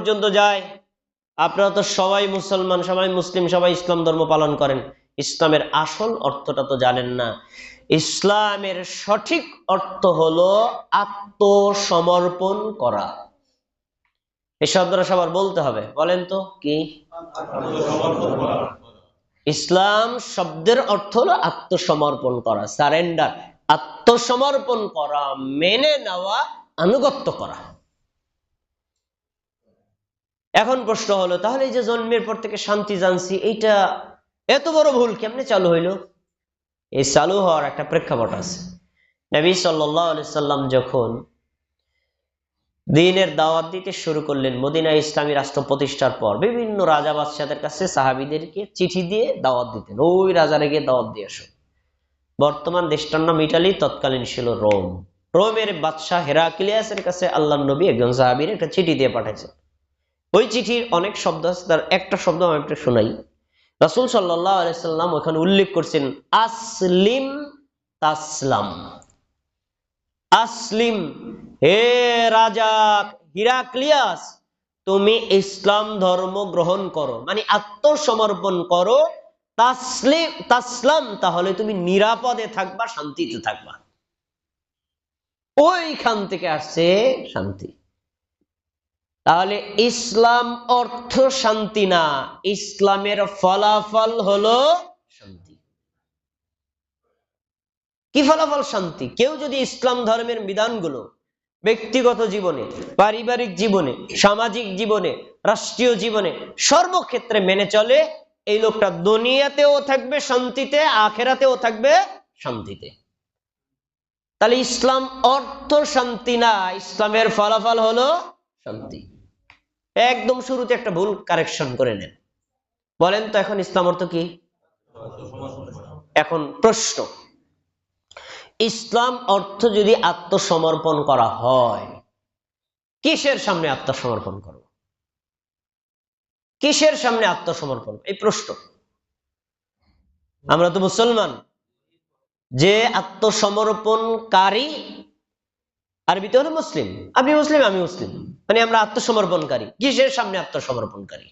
পর্যন্ত যায়। আপনারা তো সবাই মুসলমান, সবাই মুসলিম, সবাই ইসলাম ধর্ম পালন করেন, ইসলামের আসল অর্থটা তো জানেন না। ইসলামের সঠিক অর্থ হলো আত্মসমর্পণ করা। এই শব্দটা সবার বলতে হবে, বলেন তো কি? ইসলাম শব্দের অর্থ হলো আত্মসমর্পণ করা, সারেন্ডার, আত্মসমর্পণ করা, মেনে নেওয়া, আনুগত্য করা। এখন প্রশ্ন হলো, তাহলে এই যে জন্মের পর থেকে শান্তি জানছি, এইটা এত বড় ভুল কেমনে চালু হইলো? এই চালু হওয়ার একটা প্রেক্ষাপট আছে। নবী সাল্লাল্লাহু আলাইহি সাল্লাম যখন দ্বীনের দাওয়াত দিতে শুরু করলেন, মদিনায় ইসলামী রাষ্ট্র প্রতিষ্ঠার পর বিভিন্ন রাজা বাদশাদের কাছে সাহাবীদেরকে চিঠি দিয়ে দাওয়াত দিতেন, ওই রাজারে গিয়ে দাওয়াত দিয়ে আসো। বর্তমান দেশটার নাম ইটালি, তৎকালীন ছিল রোম। রোমের বাদশাহ হেরাক্লিয়াসের কাছে আল্লাহর নবী একজন সাহাবীর একটা চিঠি দিয়ে পাঠাইছেন। ওই চিঠির অনেক শব্দ আছে, তার একটা শব্দ আমি একটু শোনাই। রাসূল সাল্লাল্লাহু আলাইহি সাল্লাম ওখানে উল্লেখ করছেন, আসলিম তাসলাম। আসলিম, হে রাজা হিরাক্লিয়াস, তুমি ইসলাম ধর্ম গ্রহণ করো, মানে আত্মসমর্পণ করো। তাসলিম তাসলাম, তাহলে তুমি নিরাপদে থাকবা, শান্তিতে থাকবা। ওইখান থেকে আসছে শান্তি। তাহলে ইসলাম অর্থ শান্তি না, ইসলামের ফলাফল হলো শান্তি। কি ফলাফল? শান্তি। কেউ যদি ইসলাম ধর্মের বিধানগুলো ব্যক্তিগত জীবনে, পারিবারিক জীবনে, সামাজিক জীবনে, রাষ্ট্রীয় জীবনে, সর্বক্ষেত্রে মেনে চলে, এই লোকটা দুনিয়াতেও থাকবে শান্তিতে, আখেরাতেও থাকবে শান্তিতে। তাহলে ইসলাম অর্থ শান্তি না, ইসলামের ফলাফল হলো শান্তি। একদম শুরুতে একটা ভুল কারেকশন করে নেন। বলেন তো এখন ইসলাম অর্থ কি? এখন প্রশ্ন, ইসলাম অর্থ যদি আত্মসমর্পণ করা হয়, কিসের সামনে আত্মসমর্পণ করব? কিসের সামনে আত্মসমর্পণ? এই প্রশ্ন। আমরা তো মুসলমান, যে আত্মসমর্পণকারী, আরবিতে হলো মুসলিম। আপনি মুসলিম, আমি মুসলিম, মানে আমরা আত্মসমর্পণকারী। কিসের সামনে আত্মসমর্পণকারী?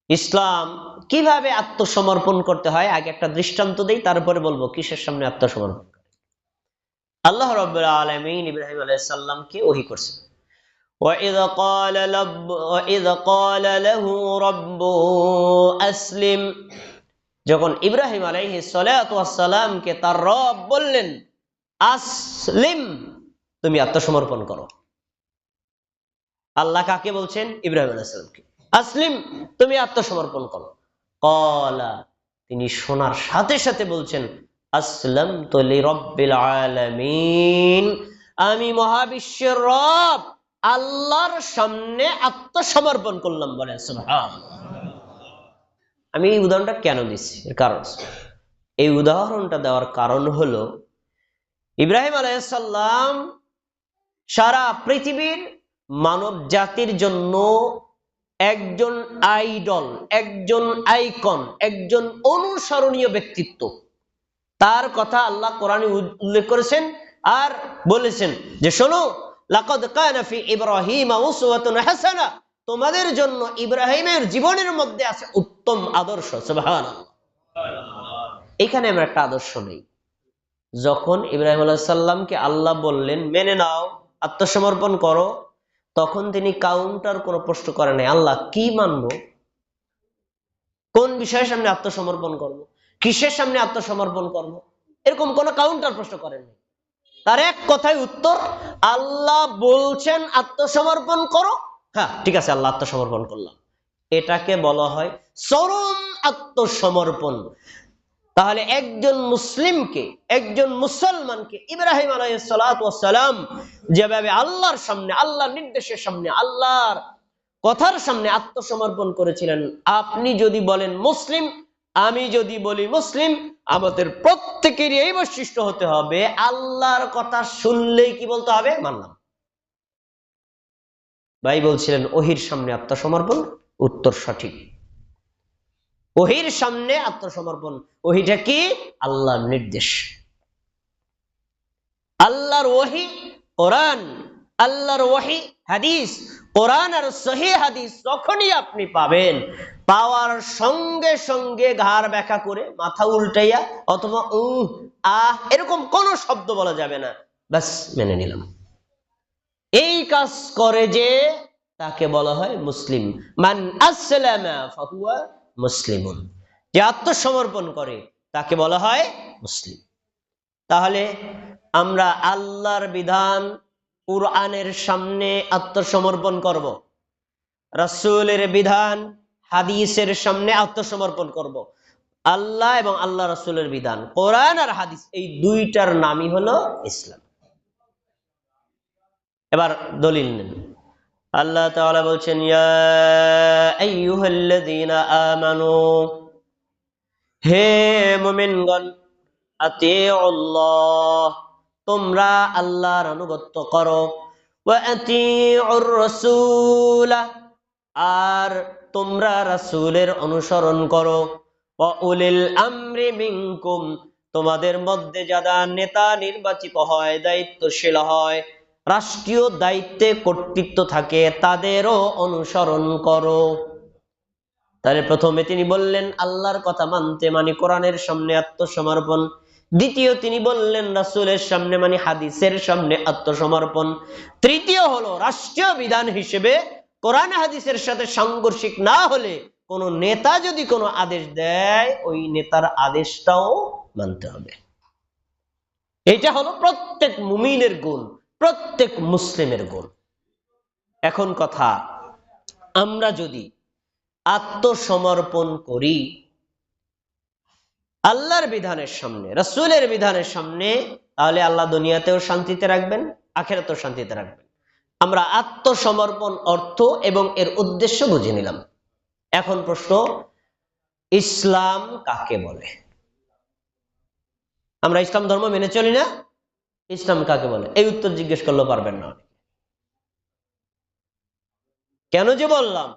ইসলাম কিভাবে আত্মসমর্পণ করতে হয় আগে একটা দৃষ্টান্ত দেই, তারপরে বলবো কিসের সামনে আত্মসমর্পণ। আল্লাহ রাব্বুল আলামিন ইব্রাহিম আলাইহিস সালামকে ওহী করছেন, وَإِذْ قَالَ لَهُ رَبُّهُ أَسْلِمْ, যখন ইব্রাহিম আলাইহিস সালাতু ওয়াস সালামকে তার রব বললেন আসলিম, তুমি আত্মসমর্পণ করো। আল্লাহ কাকে বলছেন? ইব্রাহিম আলাইহিস সালামকে, আসলিম, তুমি আত্মসমর্পণ করো। ক্বালা, তিনি শোনার সাথে সাথে বলছেন, আসলামতু লিরাব্বিল আলামিন, আমি মহাবিশ্বের রব আল্লাহর সামনে আত্মসমর্পণ করলাম। বলেন সুবহানাল্লাহ। আমি এই উদাহরণটা কেন দিচ্ছি? এর কারণ, এই উদাহরণটা দেওয়ার কারণ হলো, ইব্রাহিম আলাইহিস সালাম সারা পৃথিবীর মানব জাতির জন্য একজন আইডল, একজন আইকন, একজন অনুসরণীয় ব্যক্তিত্ব। তার কথা আল্লাহ কোরআনে উল্লেখ করেছেন আর বলেছেন যে শোনো, লাকাদ কানা ফি ইব্রাহিম উসওয়াতুন হাসানা, তোমাদের জন্য ইব্রাহিমের জীবনের মধ্যে আছে উত্তম আদর্শ। সুবহানাল্লাহ। এখানে আমরা একটা আদর্শ নেই। যখন ইব্রাহিম আলাইহিস সালামকে আল্লাহ বললেন মেনে নাও, আত্মসমর্পণ করো, তখন তিনি কাউন্টার কোনো প্রশ্ন করেন নাই। আল্লাহ কি মানবো? কোন বিষয়ের সামনে আত্মসমর্পণ করব? কিসের সামনে আত্মসমর্পণ করব? এরকম কোন কাউন্টার প্রশ্ন করেন নাই। তার এক কথায় উত্তর, আল্লাহ বলছেন আত্মসমর্পণ করো, হ্যাঁ ঠিক আছে, আল্লাহ আত্মসমর্পণ করলাম। এটাকে বলা হয় চরম আত্মসমর্পণ। তাহলে একজন মুসলিমকে, একজন মুসলমানকে ইব্রাহিম আলাইহিস সালাতু ওয়াস সালাম যেভাবে আল্লাহর সামনে, আল্লাহর নির্দেশের সামনে, আল্লাহর কথার সামনে আত্মসমর্পণ করেছিলেন, আপনি যদি বলেন মুসলিম, আমি যদি বলি মুসলিম, আমাদের প্রত্যেকেরই এই বৈশিষ্ট্য হতে হবে, আল্লাহর কথা শুনলেই কি বলতে হবে? মানলাম। ভাই বলছিলেন ওহির সামনে আত্মসমর্পণ, উত্তর সঠিক। ওহির সামনে আত্মসমর্পণ, ওহিটা কি? আল্লাহর নির্দেশ। আল্লাহর ওহী কোরআন, আল্লাহর ওহী হাদিস, কোরআন আর সহিহ হাদিস যখনই আপনি পাবেন, পাওয়ার সঙ্গে সঙ্গে ঘাড় ব্যাখ্যা করে মাথা উল্টাইয়া অথবা এরকম কোন শব্দ বলা যাবে না, ব্যাস মেনে নিলাম। এই কাজ করে যে তাকে বলা হয় মুসলিম। মান আসলামা ফাহুয়া মুসলিমুন, যে আত্মসমর্পণ করে তাকে বলা হয় মুসলিম। তাহলে আমরা আল্লাহর বিধান কুরআনের সামনে আত্মসমর্পণ করব, রাসূলের বিধান হাদিসের সামনে আত্মসমর্পণ করব। আল্লাহ এবং আল্লাহ রাসূলের বিধান কোরআন আর হাদিস, এই দুইটার নামই হলো ইসলাম। এবার দলিল নেন। আল্লাহ তাআলা বলছেন, ইয়া আইয়ুহাল্লাযীনা আমানু, হে মুমিনগণ, আতিউল্লাহ, তোমরা আল্লাহর আনুগত্য করো, ওয়া আতিউর রাসূল, আর তোমরা রাসূলের অনুসরণ করো, ওয়া উলিল আমরি মিনকুম, তোমাদের মধ্যে যারা নেতা নির্বাচিত হয়, দায়িত্বশীল হয়, রাষ্ট্রীয় দায়িত্বে কর্তৃত্ব থাকে, তাদেরও অনুসরণ করো। তাহলে প্রথমে তিনি বললেন আল্লাহর কথা মানতে মানে কোরআনের সামনে আত্মসমর্পণ, দ্বিতীয় তিনি বললেন রাসূলের সামনে মানে হাদিসের সামনে আত্মসমর্পণ, তৃতীয় হলো রাষ্ট্রীয় বিধান হিসেবে কোরআন হাদিসের সাথে সাংঘর্ষিক না হলে কোন নেতা যদি কোনো আদেশ দেয়, ওই নেতার আদেশটাও মানতে হবে। এটা হলো প্রত্যেক মুমিনের গুণ, প্রত্যেক মুসলিমের গুণ। এখন কথা, আমরা যদি আত্মসমর্পণ করি আল্লাহর বিধানের সামনে, রাসূলের বিধানের সামনে, তাহলে আল্লাহ দুনিয়াতেও শান্তিতে রাখবেন, আখিরাতেও শান্তিতে রাখবেন। আমরা আত্মসমর্পণ অর্থ এবং এর উদ্দেশ্য বুঝে নিলাম। এখন প্রশ্ন, ইসলাম কাকে বলে? আমরা ইসলাম ধর্ম মেনে চলি না, ইসলাম কাকে বলে? এই উত্তর জিজ্ঞেস করলেও পারবেন না। কেন যে বললাম,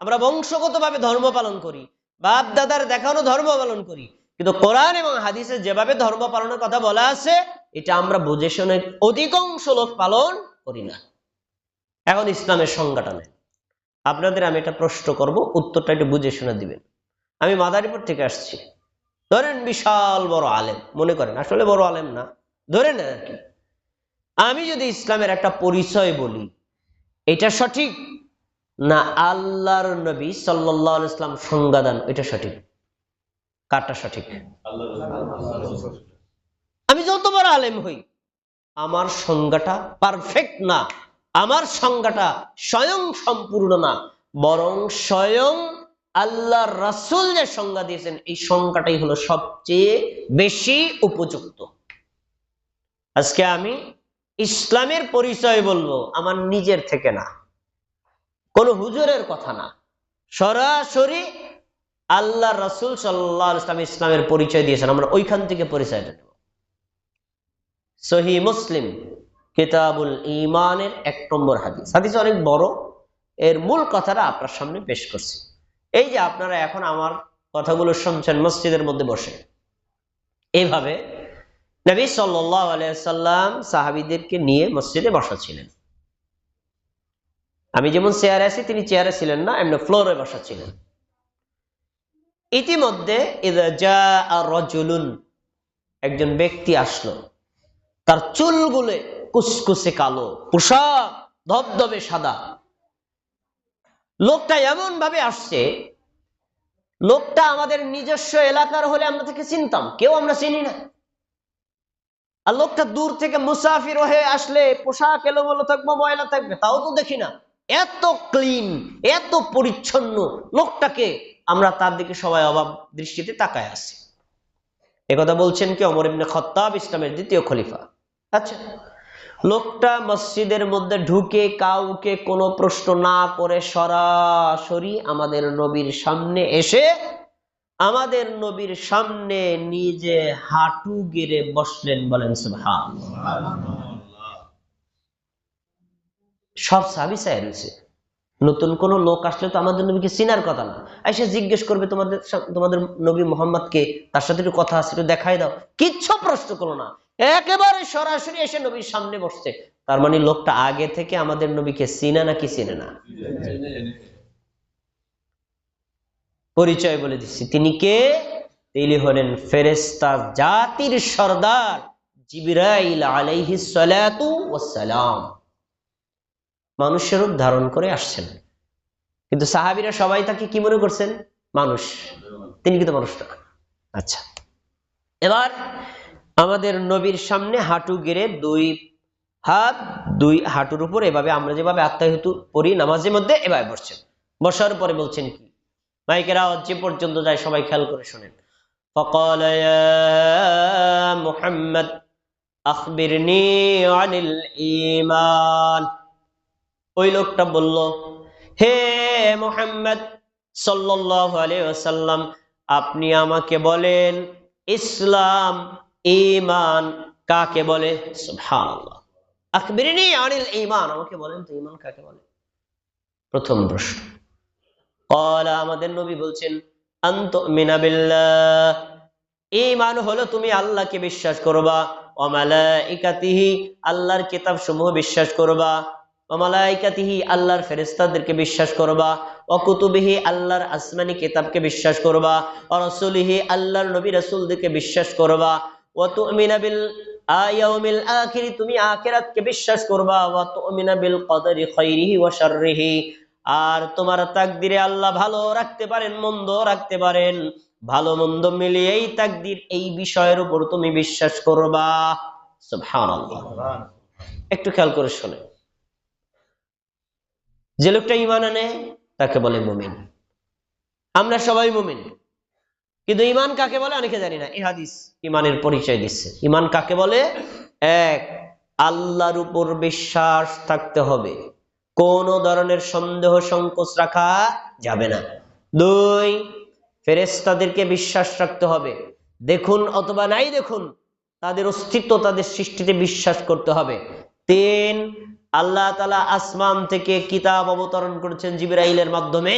আমরা বংশগতভাবে ধর্ম পালন করি, বাপ দাদার দেখানো ধর্ম পালন করি, কিন্তু কোরআন এবং হাদিসে যেভাবে ধর্ম পালনের কথা বলা আছে, এটা আমরা বুঝে শুনে অধিকাংশ লোক পালন করি না। এখন ইসলামের সংজ্ঞাটা নেই। আপনাদের আমি একটা প্রশ্ন করব, উত্তরটা একটু বুঝে শুনে দিবেন। আমি মাদারীপুর থেকে আসছি, ধরেন বিশাল বড় আলেম মনে করেন, আসলে বড় আলেম না, ধরে নেন আর কি। আমি যদি ইসলামের একটা পরিচয় বলি, এটা সঠিক না আল্লাহর নবী সাল্লাল্লাহু আলাইহি ওয়াসাল্লাম সংজ্ঞা দেন এটা সঠিক? কারটা সঠিক? আমি যত বড় আলেম হই, আমার সংজ্ঞাটা পারফেক্ট না, আমার সংজ্ঞাটা স্বয়ং সম্পূর্ণ না, বরং স্বয়ং আল্লাহর রাসূল যে সংজ্ঞা দিয়েছেন, এই সংজ্ঞাটাই হলো সবচেয়ে বেশি উপযুক্ত। আজকে আমি ইসলামের পরিচয় বলবো আমার নিজের থেকে না, কোন হুজুরের কথা না, সরাসরি আল্লাহ রাসূল সাল্লাল্লাহু আলাইহি ওয়াসাল্লাম ইসলামের পরিচয় দিয়েছেন, আমরা ওইখান থেকে পরিচয়টা নেব। সহিহ মুসলিম কিতাবুল ঈমানের 1 নম্বর হাদিস। হাদিস অনেক বড়, এর মূল কথাটা আপনার সামনে পেশ করছি। এই যে আপনারা এখন আমার কথাগুলো শুনছেন মসজিদের মধ্যে বসে, এইভাবে নবী সাল্লাল্লাহু আলাইহি ওয়াসাল্লাম সাহাবীদেরকে নিয়ে মসজিদে বসা ছিলেন। আমি যেমন চেয়ারে আছি, তিনি চেয়ারে ছিলেন না, এমনি ফ্লোরে বসা ছিলেন। ইতিমধ্যে ইযা জাআ রাজুলুন, একজন ব্যক্তি আসলো, তার চুলগুলো কুচকুচে কালো, পোশাক ধবধবে সাদা। লোকটা এমন ভাবে আসছে, লোকটা আমাদের নিজস্ব এলাকার হলে আমরা তাকে চিনতাম, কেউ আমরা চিনি না। আর লোকটা দূর থেকে মুসাফির হয়ে আসলে পোশাক এলোমেলো থাকবে, ময়লা থাকবে, তাও তো দেখি না। এত ক্লিন, এত পরিচ্ছন্ন লোকটাকে আমরা তার দিকে সবাই অবাক দৃষ্টিতে তাকায় আছি। একথা বলছেন কি? ওমর ইবনে খাত্তাব, ইসলামের 2য় খলিফা। আচ্ছা, লোকটা মসজিদের মধ্যে ঢুকে কাউকে কোনো প্রশ্ন না করে সরাসরি আমাদের নবীর সামনে এসে আমাদের নবীর সামনে নিজে হাঁটু গেড়ে বসলেন। বলেন সুবহানাল্লাহ। সব সাহাবী চায় রয়েছে, নতুন কোন লোক আসলে তো আমাদের নবীকে চিনার কথা না, এসে জিজ্ঞেস করবে তোমাদের নবী মুহাম্মদ কে, তার সাথে একটু কথা আছে, একটু দেখাই দাও। কিচ্ছু প্রশ্ন করো না, একেবারে একেবারে সরাসরি এসে নবীর সামনে বসছে, তার মানে লোকটা আগে থেকে আমাদের নবীকে চিনে নাকি চিনে না? পরিচয় বলে দিচ্ছি, তিনি কে? তিনি হলেন ফেরেশতা জাতির সর্দার জিবরাইল আলাইহিস সালাতু ওয়াস সালাম। মানুষের রূপ ধারণ করে আসছেন, কিন্তু সাহাবীরা সবাই তাকে কি মনে করছেন? মানুষ। তিনি কিন্তু মানুষ না। আচ্ছা, এবার আমাদের নবীর সামনে হাঁটু গেড়ে দুই হাত দুই হাঁটুর উপর এভাবে আমরা যেভাবে আত্মাহিতু পড়ি নামাজের মধ্যে এভাবে বসছেন। বসার পরে বলছেন কি? মাইকের আওয়াজ যে পর্যন্ত যায় সবাই খেয়াল করে শোনেন। فقال يا محمد أخبرني عن الإيمان। ওই লোকটা বলল, হে মুহাম্মদ সাল্লাল্লাহু আলাইহি ওয়াসাল্লাম, আপনি আমাকে বলেন ইসলাম, ঈমান কাকে বলে? সুবহানাল্লাহ। আখবিরনি আনিল ঈমান, আমাকে বলেন তো ঈমান কাকে বলে? প্রথম প্রশ্ন। ক্বালা, আমাদের নবী বলছেন, আন তুমিনা বিল্লাহ, ঈমান হলো তুমি আল্লাহকে বিশ্বাস করবা, ওয়া মালাইকাতিহি, আল্লাহর কিতাবসমূহ বিশ্বাস করবা, ওয়া মালাইকাতিহি, আল্লাহর ফেরেশতাদেরকে বিশ্বাস করবা, ওয়া কুতুবিহি, আল্লাহর আসমানি কিতাবকে বিশ্বাস করবা, ওয়া রাসূলিহি, আল্লাহর নবী রাসূলদেরকে বিশ্বাস করবা, ওয়া তুমিনা বিল ইয়াউমিল আখির, তুমি আখিরাতকে বিশ্বাস করবা, ওয়া তুমিনা বিল কদরি খাইরিহি ওয়া শাররিহি, আর তোমার তাকদিরে আল্লাহ ভালো রাখতে পারেন, মন্দ রাখতে পারেন, ভালো মন্দ মিলিয়েই তাকদির, এই বিষয়ের উপর তুমি বিশ্বাস করবা। সুবহানাল্লাহ। একটু খেয়াল করে শোনে, যে লোকটা ঈমান আনে তাকে বলে মুমিন। আমরা সবাই মুমিন, কিন্তু ঈমান কাকে বলে অনেকে জানি না। এই হাদিস ঈমানের পরিচয় দিচ্ছে। ঈমান কাকে বলে? এক, আল্লাহর উপর বিশ্বাস থাকতে হবে, কোনো ধরনের সন্দেহ সংকোচ রাখা যাবে না। দুই, ফেরেশতাদেরকে বিশ্বাস রাখতে হবে, দেখুন অথবা নাই দেখুন তাদের অস্তিত্ব, তাদের সৃষ্টিতে বিশ্বাস করতে হবে। তিন, আল্লাহ তাআলা আসমান থেকে কিতাব অবতরণ করেছেন জিবরাইলের মাধ্যমে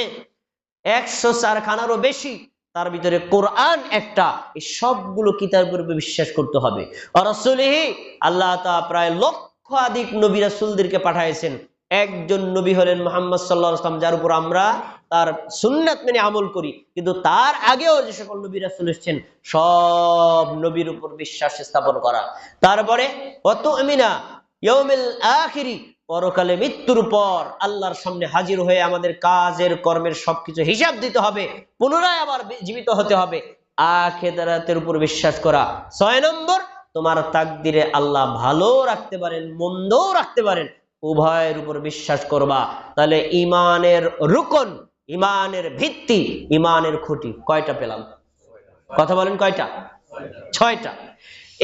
104 খানারও বেশি, তার ভিতরে কোরআন একটা, এই সবগুলো কিতাবের উপর বিশ্বাস করতে হবে। আর রাসূলিহি, আল্লাহ তাআলা প্রায় লক্ষাধিক নবী রাসূলদেরকে পাঠিয়েছেন, একজন নবী হলেন মুহাম্মদ সাল্লাল্লাহু আলাইহি ওয়াসাল্লাম, যার উপর আমরা তার সুন্নাত মেনে আমল করি। কিন্তু তার আগেও যে সকল নবী রাসূল এসেছেন সব নবীর উপর বিশ্বাস স্থাপন করা। তারপরে ওয়াতু আমিনা ইয়াউমিল আখিরি, পরকালে মৃত্যুর পর আল্লাহর সামনে হাজির হয়ে আমাদের কাজের কর্মের সবকিছু হিসাব দিতে হবে, পুনরায় আবার জীবিত হতে হবে, আখিরাতের উপর বিশ্বাস করা। 6 নম্বর, তোমার তাকদিরে আল্লাহ ভালো রাখতে পারেন, মন্দও রাখতে পারেন, উভয়ের উপর বিশ্বাস করবা। তাহলে ঈমানের রুকন, ঈমানের ভিত্তি, ঈমানের খুঁটি কয়টা পেলাম? কথা বলেন কয়টা? 6টা।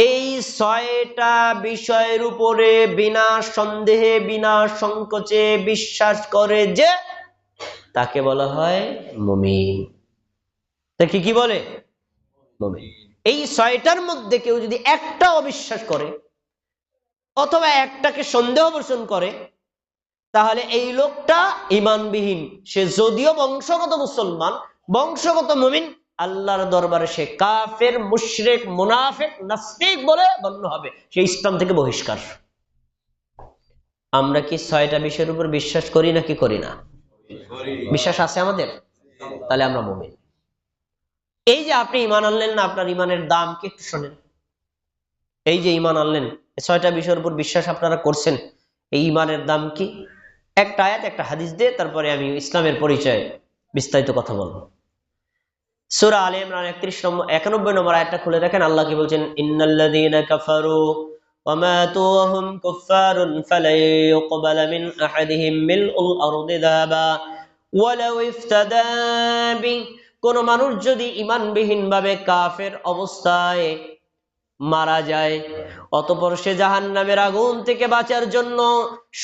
এই 6টা বিষয়ের উপরে বিনা সন্দেহে বিনা সংকোচে বিশ্বাস করে যে, তাকে বলা হয় মুমিন। তাকে কি বলে? মুমিন। এই 6টার মধ্যে কেউ যদি একটা অবিশ্বাস করে অথবা একটাকে সন্দেহ পোষণ করে, তাহলে এই লোকটা ঈমানবিহীন। সে যদিও বংশগত মুসলমান, বংশগত মুমিন, আল্লাহর দরবারে সে কাফের, মুশরিক, মুনাফিক, নাস্তিক বলে গণ্য হবে, সে ইসলাম থেকে বহিষ্কার। আমরা কি 6টা বিষয়ের উপর বিশ্বাস করি নাকি করি না? বিশ্বাস আছে আমাদের, তাহলে আমরা মুমিন। এই যে আপনি ঈমান আনলেন না, আপনার ঈমানের দাম কি একটু শোনেন। এই যে ঈমান আনলেন, 6টা বিষয়ের উপর বিশ্বাস আপনারা করছেন, এই ঈমানের দাম কি? একটা আয়াত একটা হাদিস দিয়ে তারপরে আমি ইসলামের পরিচয় বিস্তারিত কথা বলবো। সূরা আলে ইমরান 91 নম্বর আয়াতটা খুলে দেখেন, আল্লাহ কি বলছেন? ইন্নাল্লাযীনা কাফারু ওয়া মাতু ওয়া হুম কুফফারুন ফালাই ইউকবালা মিন আহাদিহিম মিলউল আরদি যাহাবা ওয়ালাউ ইফতাদা বি, কোন মানুষ যদি ঈমানবিহীন ভাবে কাফের অবস্থায় মারা যায়, অতঃপর সে জাহান্নামের আগুন থেকে বাঁচার জন্য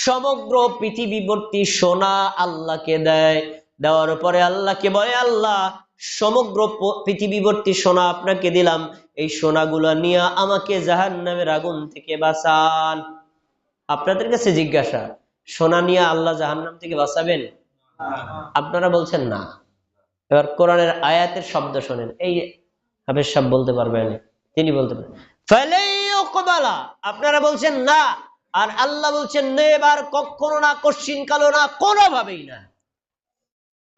সমগ্র পৃথিবী ভর্তি সোনা আল্লাহকে দেয়, দেওয়ার পরে আল্লাহকে বলে, আল্লাহ সমগ্র পৃথিবী ভর্তি সোনা আপনাকে দিলাম, এই সোনাগুলো নিয়ে আমাকে জাহান্নামের আগুন থেকে বাঁচান। আপনাদের কাছে জিজ্ঞাসা, সোনা নিয়ে আল্লাহ জাহান্নাম থেকে বাঁচাবেন? আপনারা বলছেন না। এবার কোরআনের আয়াতের শব্দ শোনেন, এই হাফেজ সাহেব বলতে পারবেন, তিনি বলতে পারেন, ফালাই ইউকবালা, আপনারা বলছেন না, আর আল্লাহ বলছেন নেবার, কখনো না, কশ্চিন কালো না, কোনোভাবেই না।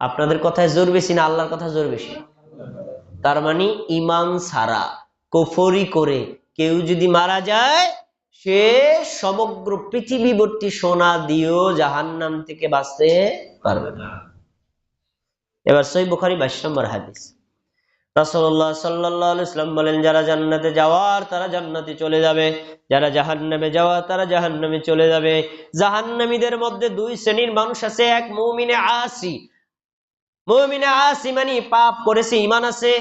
আপনাদের কথায় জোর বেশি না আল্লাহর কথা জোর বেশি? তার মানে ইমান ছাড়া কুফরি করে কেউ যদি মারা যায়, সে সমগ্র পৃথিবীবর্তী সোনা দিয়েও জাহান্নাম থেকে বাঁচতে পারবে না। এবার সহিহ বুখারী 22 নম্বর হাদিস, রাসূলুল্লাহ সাল্লাল্লাহু আলাইহি ওয়াসাল্লাম বলেন, যারা জান্নাতে যাওয়ার তারা জান্নাতে চলে যাবে, যারা জাহান্নামে যাওয়ার তারা জাহান্নামে চলে যাবে। জাহান্নামীদের মধ্যে দুই শ্রেণীর মানুষ আছে, এক মুমিনে আসি। মুমিনে আসি মানে পাপ করেছে, ঈমান আছে।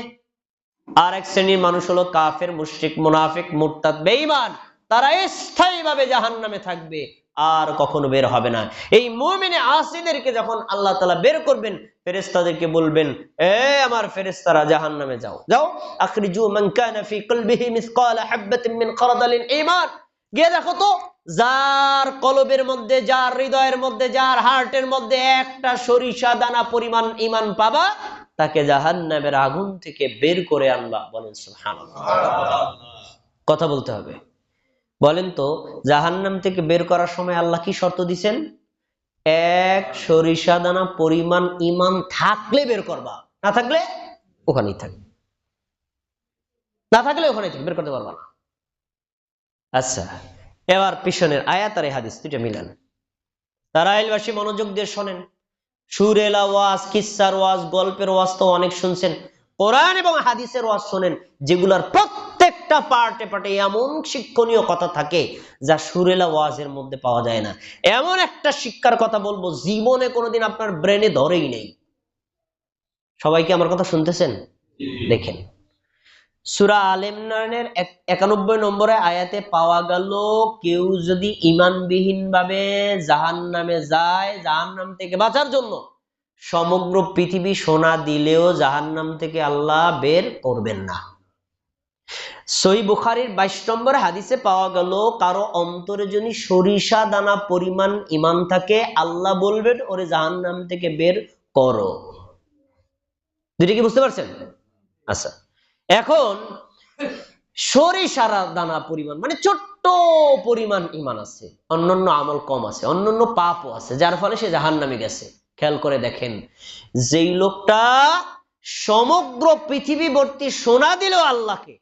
আর এক শ্রেণীর মানুষ হলো কাফের, মুশরিক, মুনাফিক, মুরতাদ, বেঈমান। তারা স্থায়ীভাবে জাহান্নামে থাকবে, আর কখনো বের হবে না। এই মুমিনে আসিদেরকে যখন আল্লাহ তাআলা বের করবেন, ফেরেশতাদেরকে বলবেন, এ আমার ফেরেশতারা, জাহান্নামে যাও, যাও, আখরিজু মান কানা ফি কলবিহি মিসকালা হাববাতিন মিন খারদালিন ঈমান। গিয়ে দেখো তো, যার কলবের মধ্যে, যার হৃদয়ের মধ্যে, যার হার্টের মধ্যে একটা সরিষা দানা পরিমাণ ঈমান পাবা, তাকে জাহান্নামের আগুন থেকে বের করে আনবা। বলেন সুবহানাল্লাহ। কথা বলতে হবে। বলেন তো, জাহান্নাম থেকে বের করার সময় আল্লাহ কি শর্ত দিছেন? এক সরিষা দানা পরিমাণ ঈমান থাকলে বের করবা, না থাকলে ওখানেই থাকবে, না থাকলে ওখানেই থাকবে, বের করতে পারবা না। আচ্ছা, এবার পিছনের আয়াত আর হাদিস দুইটা মিলান। তারাইলবাসী মনোযোগ দিয়ে শোনেন। সুরেলা ওয়াজ, কিসসার ওয়াজ, গল্পের ওয়াজ তো অনেক শুনছেন। কোরআন এবং হাদিসের ওয়াজ শোনেন, যেগুলার প্রত্যেকটা পার্টে পার্টে এমন শিক্ষণীয় কথা থাকে যা সুরেলা ওয়াজের মধ্যে পাওয়া যায় না। এমন একটা শিক্ষার কথা বলবো, জীবনে কোনোদিন আপনার ব্রেনে ধরেই নেই। সবাইকে আমার কথা শুনতেছেন? দেখেন, সূরা আলে ইমরানের 91 নম্বরে আয়াতে পাওয়া গেল, কেউ যদি ঈমানবিহীন ভাবে জাহান্নামে যায়, জাহান্নাম থেকে বাঁচার জন্য সমগ্র পৃথিবী সোনা দিলেও জাহান্নাম থেকে আল্লাহ বের করবেন না। সহিহ বুখারীর 22 নম্বর হাদিসে পাওয়া গেল, কারো অন্তরে যদি সরিষা দানা পরিমাণ ঈমান থাকে, আল্লাহ বলবেন, ওরে জাহান্নাম থেকে বের করো। দুইটা কি বুঝতে পারছেন? আচ্ছা, এখন সরিষার দানা পরিমাণ মানে ছোট্ট পরিমাণ ঈমান আছে, অন্যান্য আমল কম আছে, অন্যান্য পাপও আছে, যার ফলে সে জাহান্নামে গেছে। খেয়াল করে দেখেন, যেই লোকটা সমগ্র পৃথিবী ভর্তি সোনা দিল আল্লাহকে,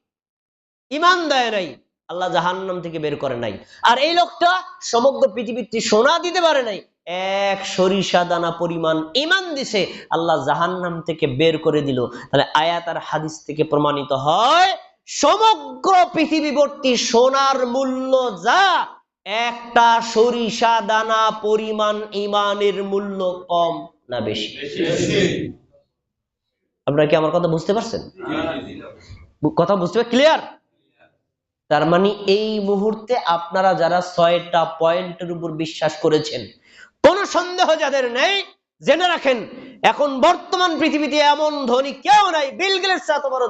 ঈমান দেয় নাই, আল্লাহ জাহান্নাম থেকে বের করে নাই। আর এই লোকটা সমগ্র পৃথিবীতে সোনা দিতে পারে নাই, এক সরিষা দানা পরিমাণ ঈমান দিছে, আল্লাহ জাহান্নাম থেকে বের করে দিল। তাহলে আয়াত আর হাদিস থেকে প্রমাণিত হয়, সমগ্র পৃথিবী ভর্তি সোনার মূল্য যা, একটা সরিষা দানা পরিমাণ ঈমানের মূল্য কম না বেশি? আপনারা কি আমার কথা বুঝতে পারছেন? কথা বুঝতে পার? ক্লিয়ার? তার মানে এই মুহূর্তে আপনারা যারা 6টা পয়েন্টের উপর বিশ্বাস করেছেন, কোন সন্দেহ যাদের নেই, জেনে রাখেন, এখন বর্তমান পৃথিবীতে এমন ধনী কেউ নাই, বিল গেটস এত বড়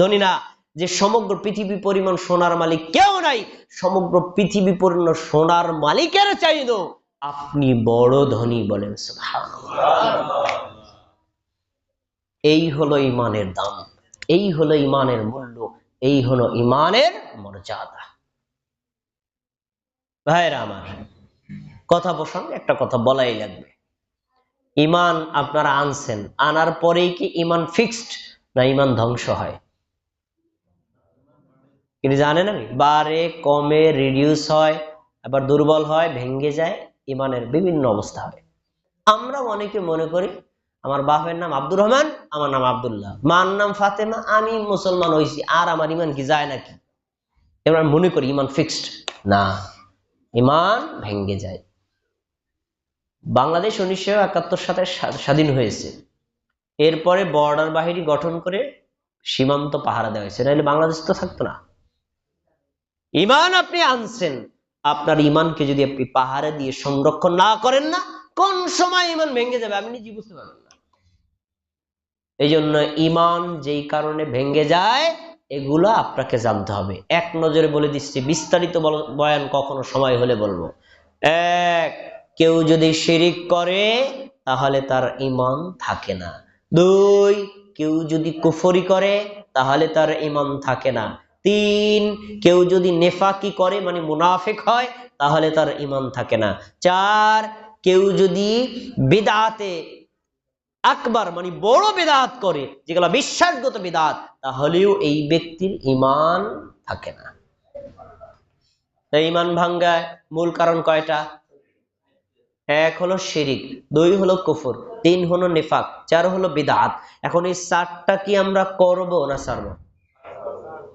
ধনী না যে সমগ্র পৃথিবী পরিমাণ সোনার মালিক কেউ নাই। সমগ্র পৃথিবী পরিমাণ সোনার মালিকের চাইতো আপনি বড় ধনী। বলেন সুবহানাল্লাহ। এই হলো ঈমানের দাম, এই হলো ঈমানের মূল্য, এই হলো ঈমানের মর্যাদা। ভাইরা আমার, কথা প্রসঙ্গে একটা কথা বলাই লাগবে। ঈমান আপনারা আনছেন, আনার পরেই কি ঈমান ফিক্সড না ঈমান ধ্বংস হয়? কিন্তু জানেন, আমি বারে কমে রিডিউস হয়, আবার দুর্বল হয়, ভেঙ্গে যায়, ঈমানের বিভিন্ন অবস্থা হয়। আমরা অনেকে মনে করি, আমার বাপের নাম আব্দুর রহমান, আমার নাম আব্দুল্লাহ, মার নাম ফাতেমা, আমি মুসলমান হয়েছি, আর আমার ঈমান কি যায় নাকি? এবার মনে করি ঈমান ফিক্সড। না, ঈমান ভেঙ্গে যায়। বাংলাদেশ 1971 সালে স্বাধীন হয়েছে, এরপরে বর্ডার বাহিনী গঠন করে সীমান্ত পাহারা দেওয়া হয়েছে, নাহলে বাংলাদেশ তো থাকতো না। ঈমান আপনি আনছেন, আপনার ঈমানকে যদি আপনি পাহাড়ে দিয়ে সংরক্ষণ না করেন না, কোন সময় ঈমান ভেঙে যাবে আপনি নিজে বুঝতে পারবেন না। এই জন্য ঈমান যেই কারণে ভেঙে যায়, এগুলো আপনাকে জানতে হবে। এক নজরে বলে দিচ্ছি, বিস্তারিত বয়ান কখনো সময় হলে বলবো। এক, কেউ যদি শিরিক করে তাহলে তার ঈমান থাকে না। দুই, কেউ যদি কুফরি করে তাহলে তার ঈমান থাকে না। তিন, কেউ যদি নেফাকি করে মানে মুনাফিক হয় তাহলে তার ঈমান থাকে না। চার, কেউ যদি বিদআতে আকবার মানে বড় বিদআত করে, যেগুলো বিশ্বাসগত বিদআত, তাহলেও এই ব্যক্তির ঈমান থাকে না। তাই ঈমান ভাঙ্গার মূল কারণ কয়টা? এক হলো শিরিক, দুই হলো কুফর, তিন হলো নিফাক, চার হলো বিদআত। এখন এই চারটা কি আমরা করব না ছাড়বো?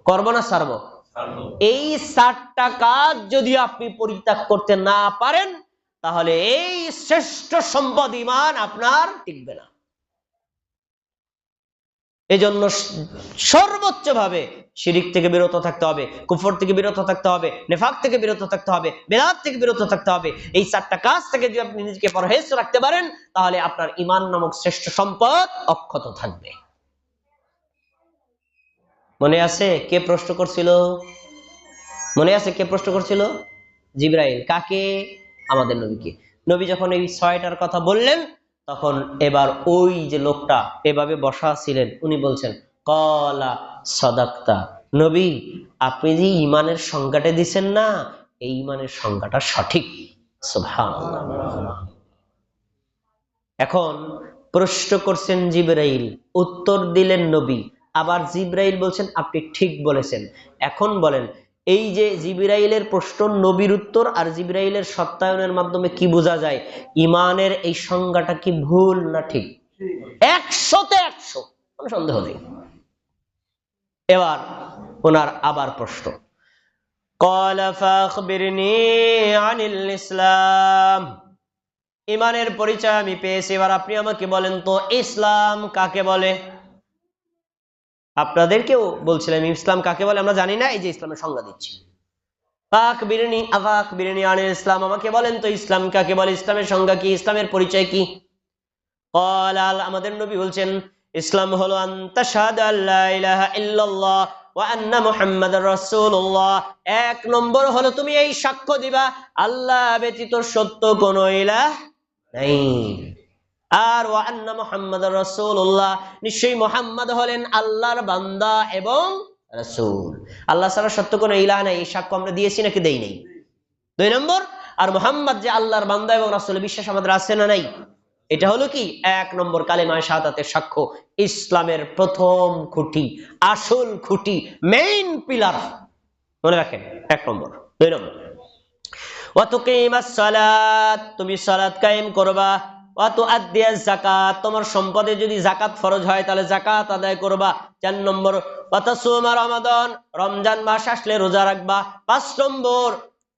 করব না ছাড়বো? এই চারটা কাজ যদি আপনি পরিত্যাগ করতে না পারেন তাহলে এই শ্রেষ্ঠ সম্পদ ঈমান আপনার টিকবে না। এজন্য সর্বোচ্চ ভাবে শিরিক থেকে বিরত থাকতে হবে, কুফর থেকে বিরত থাকতে হবে, নেফাক থেকে বিরত থাকতে হবে, বিদআত থেকে বিরত থাকতে হবে। এই চারটা কাজ থেকে যদি আপনি নিজেকে পরহেজ রাখতে পারেন তাহলে আপনার ঈমান নামক শ্রেষ্ঠ সম্পদ অক্ষত থাকবে। মনে আছে কে প্রশ্ন করছিল? মনে আছে কে প্রশ্ন করছিল? জিবরাইল। কাকে? আমাদের নবীকে। নবী যখন এই ছয়টার কথা বললেন তখন এবার ওই যে লোকটা এভাবে বসা ছিলেন উনি বলছেন, কলা সাদাক্তা, নবী আপনি যে ঈমানের সংজ্ঞাটা দিচ্ছেন না, এই ঈমানের সংজ্ঞাটা সঠিক। সুবহানাল্লাহ। এখন প্রশ্ন করছেন জিবরাইল, উত্তর দিলেন নবী, আবার জিবরাইল বলছেন আপনি ঠিক বলেছেন। এখন বলেন, এই যে জিবরাইলের প্রশ্ন, নবীর উত্তর আর জিবরাইলের সত্যায়নের মাধ্যমে কি বোঝা যায়? ঈমানের এই সংজ্ঞাটা কি ভুল না ঠিক? 100-তে 100, কোনো সন্দেহ নেই। এবার ওনার আবার প্রশ্ন, ক্বালা ফাখবিরনি আনিল ইসলাম, ঈমানের পরিচয় আমি পেয়েছি, এবার আপনি আমাকে বলেন তো ইসলাম কাকে বলে? আপনাদেরকেও বলছিলাম ইসলাম কাকে বলে আমরা জানি না, এই যে ইসলামের সংজ্ঞা দিচ্ছি। ফাখবিরনি আনিল ইসলাম, আমাকে বলেন তো ইসলাম কাকে বলে, ইসলামের সংজ্ঞা কি, ইসলামের পরিচয় কি? ক্বালা, আমাদের নবী বলছেন ইসলাম হলো আনতাশহাদু আল্লা ইলাহা ইল্লাল্লাহ ওয়া আন্না মুহাম্মাদার রাসূলুল্লাহ। এক নম্বর হলো তুমি এই সাক্ষ্য দিবা আল্লাহ ব্যতীত সত্য কোনো ইলাহ নাই, আর ওয়া আন্না মুহাম্মাদার রাসূলুল্লাহ, নিশ্চয়ই মুহাম্মদ হলেন আল্লাহর বান্দা এবং রাসূল। আল্লাহ ছাড়া সত্য কোনো ইলাহ নাই, এই সাক্ষ্য আমরা দিয়েছি নাকি দেই নাই? দুই নম্বর, আর মুহাম্মদ যে আল্লাহর বান্দা এবং রাসূলের বিশ্বাস আমাদের আছে না নাই? এটা হলো কি? এক নম্বর কালেমা শাহাদাতের সাক্ষ্য, ইসলামের প্রথম খুঁটি, আসল খুঁটি, মেইন পিলার। মনে রাখেন, এক নম্বর। দুই নম্বর, ওয়া তুকিমাস সালাত, তুমি সালাত কায়েম করবা, ওয়া তুআদ্দিয়াজ যাকাত, তোমার সম্পদে যদি যাকাত ফরজ হয় তাহলে যাকাত আদায় করবা। চার নম্বর, ওয়া তাসুমা রমাদান, রমজান মাস আসলে রোজা রাখবা। পাঁচ নম্বর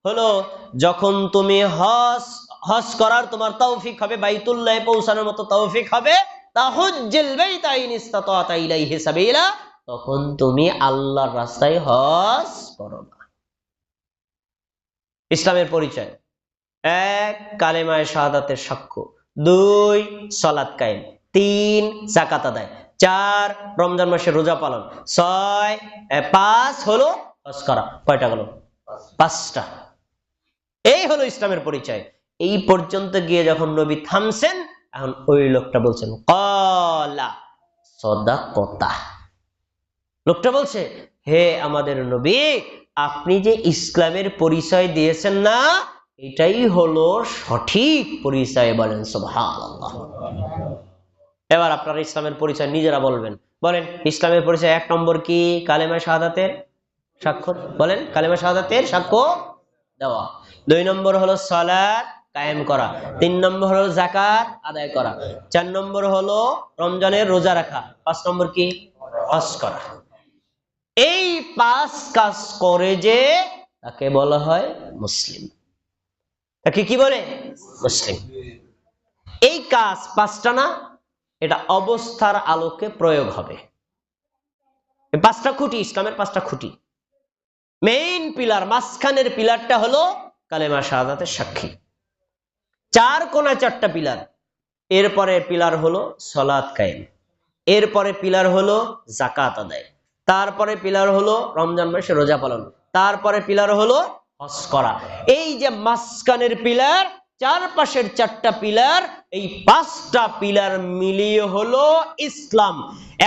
হলো যখন তুমি হজ করার তোমার তৌফিক হবে, বাইতুল্লাহে পৌঁছানোর মতো তৌফিক হবে, তাহুজ্জুল বাইতা ইন ইসতাতা ইলাইহি সাবিলা, তখন তুমি আল্লাহর রাস্তায় হজ করবা। ইসলামের পরিচয়, এক কালেমায়ে শাহাদাতের সাক্ষ্য, দুই সালাত কায়েম, তিন যাকাত আদায়, চার রমজান মাসে রোজা পালন, পাঁচ হলো হজ করা। কয়টা গেল? পাঁচটা। এই হলো ইসলামের পরিচয়। এই পর্যন্ত গিয়ে যখন নবী থামছেন, এখন ওই লোকটা বলছেন ক্বালা সাদাকাতা, লোকটা বলছে হে আমাদের নবী, আপনি যে ইসলামের পরিচয় দিয়েছেন না, এটাই হলো সঠিক পরিচয়। বলেন সুবহানাল্লাহ। এবার আপনারা ইসলামের পরিচয় নিজেরা বলবেন। বলেন ইসলামের পরিচয় এক নম্বর কি? কালেমা শাহাদাতের সাক্ষ্য। বলেন কালেমা শাহাদাতের সাক্ষ্য দেওয়া। দুই নম্বর হলো সালাত কায়েম করা, তিন নম্বর হলো যাকাত আদায় করা, চার নম্বর হলো রমজানের রোজা রাখা, পাঁচ নম্বর কি? হজ করা। এই পাঁচ কাজ করে যে তাকে বলা হয় মুসলিম। তাকে কি বলে? মুসলিম। এই কাজ পাঁচটা না, এটা অবস্থার আলোকে প্রয়োগ হবে। পাঁচটা খুঁটি, ইসলামের পাঁচটা খুঁটি, মেইন পিলার, মাঝখানের পিলারটা হলো কালেমা শাহাদাতের সাক্ষী। চার কোণায় চারটা পিলার, এরপরে পিলার হলো সালাত কায়েম, এরপরে পিলার হলো যাকাত আদায়, তারপরে পিলার হলো রমজান মাসে রোজা পালন, তারপরে পিলার হলো হজ করা। এই যে মাঝখানের পিলার, চারপাশের চারটা পিলার, এই পাঁচটা পিলার মিলিয়ে হলো ইসলাম।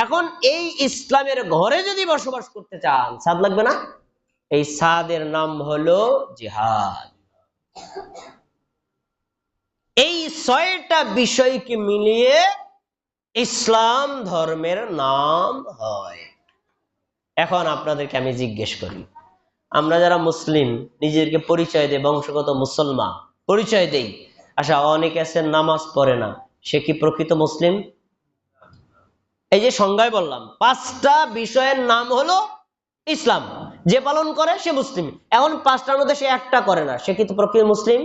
এখন এই ইসলামের ঘরে যদি বসবাস করতে চান, সাদ লাগবে না? এই সাদের নাম হলো জিহাদ। এই ছয়টা বিষয়কে মিলিয়ে ইসলাম ধর্মের নাম হয়। এখন আপনাদেরকে আমি জিজ্ঞেস করি, আমরা যারা মুসলিম নিজেদেরকে পরিচয় দেই, বংশগত মুসলমান পরিচয় দেই, আচ্ছা অনেকে আছে নামাজ পড়ে না, সে কি প্রকৃত মুসলিম? এই যে সংজ্ঞায় বললাম পাঁচটা বিষয়ের নাম হলো ইসলাম, যে পালন করে সে মুসলিম। এখন পাঁচটার মধ্যে সে একটা করে না, সে কি প্রকৃত মুসলিম?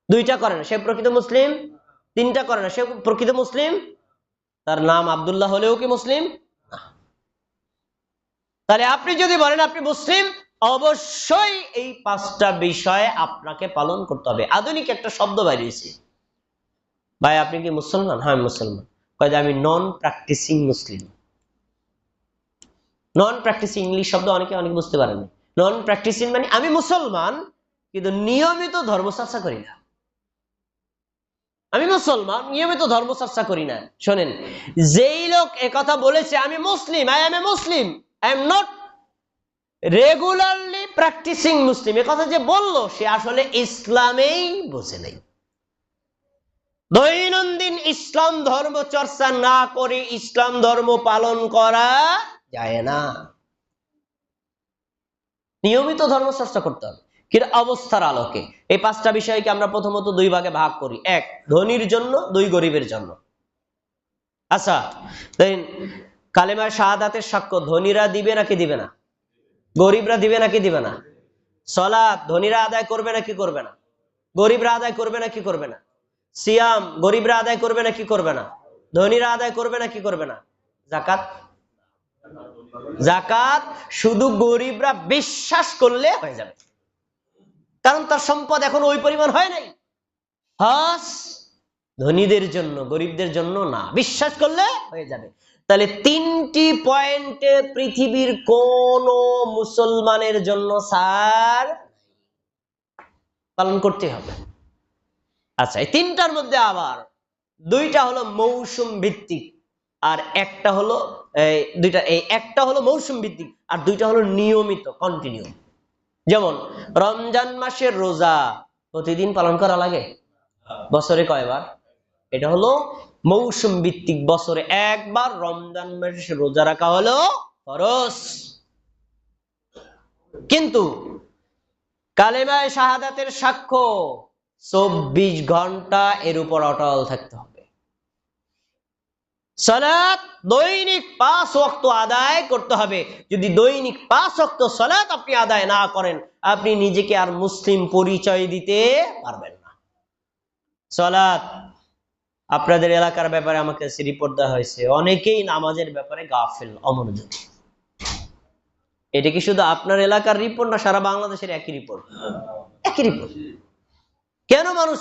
দুইটা করে না, সে প্রকৃত মুসলিম? তিনটা করে না, সে প্রকৃত মুসলিম? তার নাম আব্দুল্লাহ হলেও কি মুসলিম? তাহলে আপনি যদি বলেন আপনি মুসলিম, অবশ্যই এই পাঁচটা বিষয় আপনাকে পালন করতে হবে। আধুনিক একটা শব্দ বেরিয়েছে, ভাই আপনি কি মুসলমান? হ্যাঁ মুসলমান। কয় আমি নন প্র্যাকটিসিং মুসলিম। নন প্র্যাকটিসিং ইংলিশ শব্দ অনেকে বুঝতে পারেন। নন প্র্যাকটিসিং মানে আমি মুসলমান কিন্তু নিয়মিত ধর্মচর্চা করি না। আমি মুসলমান নিয়মিত ধর্মচর্চা করি না। শোনেন, যেই লোক একথা বলেছে আমি মুসলিম, I am a Muslim, I am not regularly practising Muslim, একথা যে বললো সে আসলে ইসলামেই বোঝে নাই। দৈনন্দিন ইসলাম ধর্ম চর্চা না করে ইসলাম ধর্ম পালন করা যায় না। নিয়মিত ধর্ম চর্চা করতে হবে। কিন্তু অবস্থার আলোকে এই পাঁচটা বিষয়কে আমরা প্রথমত দুই ভাগে ভাগ করি, এক ধনীর জন্য, দুই গরিবের জন্য। আচ্ছা, কালেমা শাহাদাতের সাক্ষ্য ধনীরা দিবে নাকি দিবে না? গরিবরা দিবে নাকি দিবে না? সালাত ধনীরা আদায় করবে নাকি করবে না? গরিবরা আদায় করবে নাকি করবে না? সিয়াম গরিবরা আদায় করবে নাকি করবে না? ধনীরা আদায় করবে নাকি করবে না? যাকাত, যাকাত শুধু গরিবরা বিশ্বাস করলে হয়ে যাবে, কারণ তার সম্পদ এখন ওই পরিমাণ হয় নাই। হজ ধনীদের জন্য, গরিবদের জন্য না, বিশ্বাস করলে হয়ে যাবে। তাহলে তিনটি পয়েন্টে পৃথিবীর কোন মুসলমানের জন্য সার পালন করতে হবে। আচ্ছা, এই তিনটার মধ্যে আবার দুইটা হলো মৌসুম ভিত্তিক আর একটা হলো একটা হলো মৌসুম ভিত্তিক আর দুইটা হলো নিয়মিত, কন্টিনিউ। যেমন রমজান মাসের রোজা প্রতিদিন পালন করা লাগে, বছরে কয়বার? এটা হলো মৌসুম ভিত্তিক, বছরে একবার রমজান মাসে রোজা রাখা হলো ফরজ। কিন্তু কালেমায়ে শাহাদাতের সাক্ষ্য 24 ঘন্টা এর উপর অটল থাকতে হবে। সালাত দৈনিক 5 ওয়াক্ত আদায় করতে হবে। যদি দৈনিক 5 ওয়াক্ত সালাত আপনি আদায় না করেন, আপনি নিজেকে আর মুসলিম পরিচয় দিতে পারবেন না। সালাত আপনাদের এলাকার ব্যাপারে আমাকে রিপোর্ট দেওয়া হয়েছে, অনেকেই নামাজের ব্যাপারে গাফেল, অমনোযোগী। এটা কি শুধু আপনার এলাকার রিপোর্ট না সারা বাংলাদেশের একই রিপোর্ট? একই রিপোর্ট। কেন মানুষ